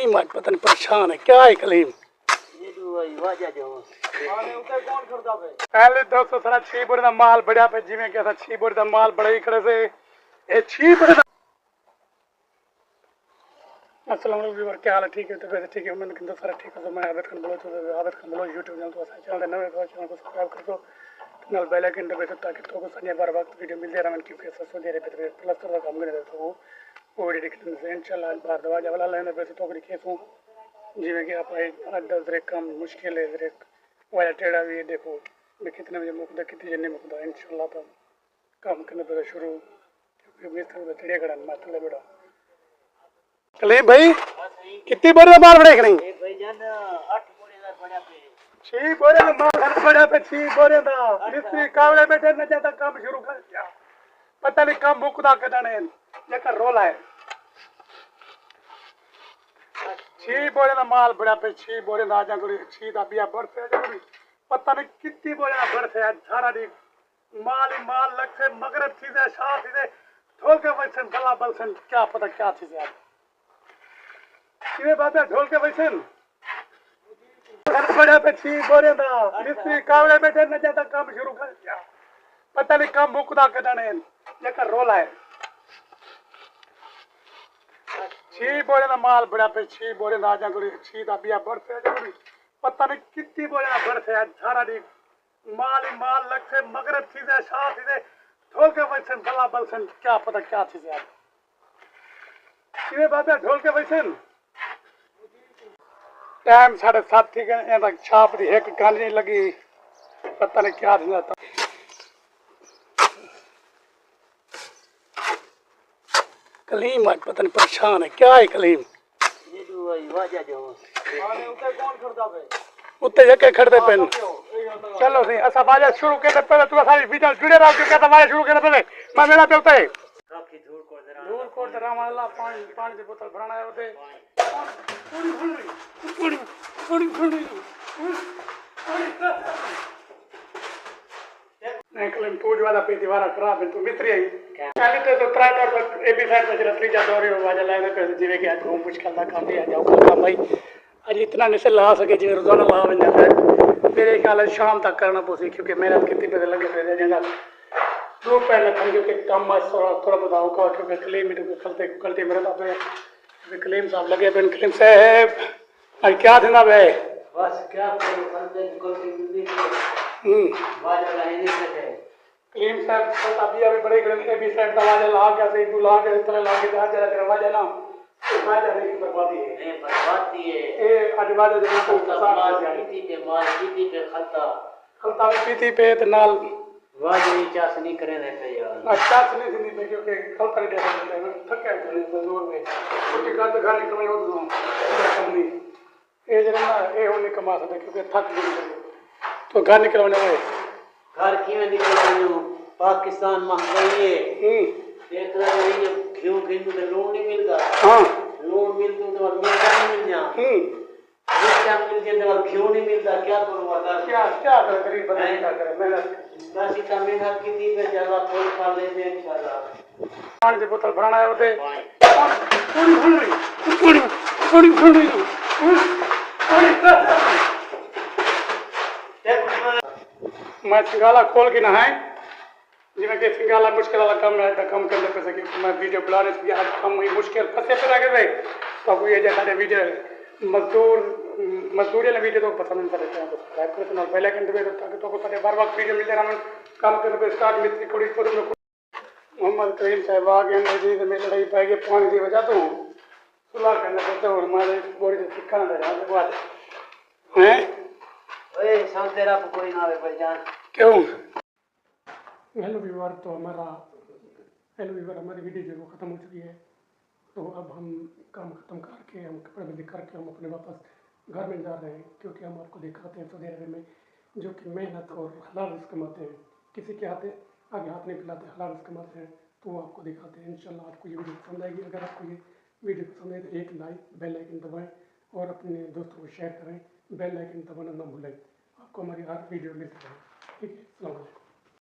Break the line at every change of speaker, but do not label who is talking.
मत पता नहीं परेशान है क्या है कलीम। पहले दोस्तों सारा 6 बोरे का माल बढ़िया पे जिमें क्या था 6 बोरे का माल बड़ा ही खड़े से ये 6 बोरे अस्सलाम वालेकुम क्या हाल है ठीक है तो वैसे ठीक है मैंने किंतु सारा ठीक है मैं आबिद खान बोलो यूट्यूब चैनल तो चैनल नवे चैनल को सब्सक्राइब कर दो नल बेल आइकन दबा दो ताकि तो को संजय बार वक्त वीडियो मिल जाए कि फिर सो दे रहे प्लस कर काम करे तो वो वीडियो देखने से इंशाल्लाह आज बार दवा जवला लेने पे तो को केसों जिਵੇਂ कि आप आज 10 दरे काम मुश्किल है दरे वाला टेढ़ा भी है देखो मैं कितने बजे मुकदा कितने जने मुकदा इंशाल्लाह तो काम करने पे शुरू क्योंकि मैं तो टेढ़े कड़ा मतलब बेड़ा चले भाई कितनी बोरे माल बड़े नहीं भाई जान 8 बोरे का बड़ा पे 6 बोरे का माल बड़ा पे 6 बोरे का मिस्त्री कावड़े बैठे न जाता काम शुरू कर दिया पता नहीं काम मुकदा कदाने लेकर रोला है 6 बोरे का माल बड़ा पे 6 बोरे का आजा करी 6 का बिया बरस है जरूरी पता नहीं कितनी बोरे का बरस है सारा दिन माल ही माल लग से मगरब चीजें शाह चीजें ढोल के वैसन गला बलसन क्या पता क्या चीजें आज किवे बात है ढोल के वैसन बड़ा पे 6 बोरे का मिस्त्री कावड़े बैठे न जाता काम शुरू कर दिया पता नहीं काम मुकदा कदाने लेकर रोला है 6 बोरे का माल बड़ा पे 6 बोरे का आजा करी 6 का बिया बरस है जरूरी पता नहीं कितनी बोरे का बरस है सारा दिन माल ही माल लग से मगरब चीजें शाह चीजें ढोल के वैसन गला बलसन क्या पता क्या चीजें आज किवे बात है ढोल के वैसन टाइम 7:30 थी गए तक छाप दी एक गानी नहीं लगी पता नहीं क्या दिन था कलीम आज पता नहीं परेशान है क्या है कलीम उत्ते जके खड़ते पेन चलो सही असा बाजा शुरू करते पहले तू सारी वीडियो जुड़े रहो क्योंकि कहता बाजा शुरू करते पहले मैं मेरा पे उते धूल कोट दे राम अल्लाह पानी की बोतल भराना है उते पूरी नहीं कलीम पूज वाला पे दीवार खराब है तू मिस्त्री आई पहले तो ट्राइटर पर ए बी साइड पे जरा त्रीजा दौरे हो बाजा लाए पे जीवे के आज घूम मुश्किल का काम भी आ जाओ काम भाई आज इतना नहीं से ला सके जी रोजाना ला बन जाता है मेरे ख्याल है शाम तक करना पोसी क्योंकि मेहनत कितनी पैसे लगे हुए जगह दो पहले था क्योंकि कम थोड़ा बताओ का क्योंकि क्लेम कलते मेरे पे क्लेम साहब लगे पेन क्लेम साहब आज क्या थे ना भाई
बस क्या
क्लेम साहब अभी अभी बड़े ग्रंथ भी साइड दरवाजे ला के से तू ला के तरह ला के जा जरा दरवाजा ना जाने की बर्बादी है ए अजवाज जो को समाज पीती पे माल पीती पे खलता पीती पे त नाल
वाजनी चासनी करे रहे पे यार
अच्छा चासनी नहीं पे क्योंकि खलता दे रहे हैं थके जोर में कुछ का तो घर निकलने हो तो कम नहीं ए जरा ना ए होने कमा सकते क्योंकि थक गए तो घर निकलने में
घर क्यों निकलने पाकिस्तान महंगाई है देख रहे हो ये क्यों किंतु तो लोन नहीं मिलता
हां
लोन मिलता तो मिलता नहीं मिल जा क्या मिल जाए तो क्यों नहीं मिलता क्या करूं बता
क्या करे गरीब बंदा क्या करे मेहनत
बस इतना मेहनत की थी मैं जरा कोई खा ले दे इंशाल्लाह
पानी की बोतल भराना है उते पूरी मैं सिंगाला खोल के नहाए जिमें कि सिंगाला मुश्किल वाला काम है तो कम करने पे सके मैं वीडियो बनाने से आज कम हुई मुश्किल फंसे पे लगे रहे तो ये जैसा वीडियो मजदूरी वाला वीडियो तो पसंद नहीं करते हैं तो सब्सक्राइब करें और बेल आइकन दबा दो ताकि तो को सारे बार बार वीडियो मिलते रहे काम करने पे स्टार्ट मिस्त्री कोड़ी को मोहम्मद करीम साहब आ गए जी से मेरी लड़ाई पाएगी पानी की वजह तो सुलह करने पड़ते और हमारे बोरी से सिखाना था जहाँ से बात है
ओए सब तेरा कोई ना आवे पहचान
क्यों हेलो व्यूअर तो हमारी वीडियो जो ख़त्म हो चुकी है तो अब हम काम ख़त्म करके हम कपड़े बंदी करके हम अपने वापस घर में जा रहे हैं क्योंकि हम आपको दिखाते हैं सऊदी अरब में जो कि मेहनत और हलाल रिस्क कमाते हैं किसी के आगे हाथ नहीं फैलाते हलाल रिस्क कमाते हैं तो वो आपको दिखाते हैं इंशाल्लाह आपको ये वीडियो पसंद आएगी अगर आपको ये वीडियो पसंद आए तो एक लाइक बेल आइकन दबाएं और अपने दोस्तों को शेयर करें बेल आइकन दबाना ना भूलें आपको हमारी हर वीडियो मिलती है ठीक है अस्सलाम वालेकुम।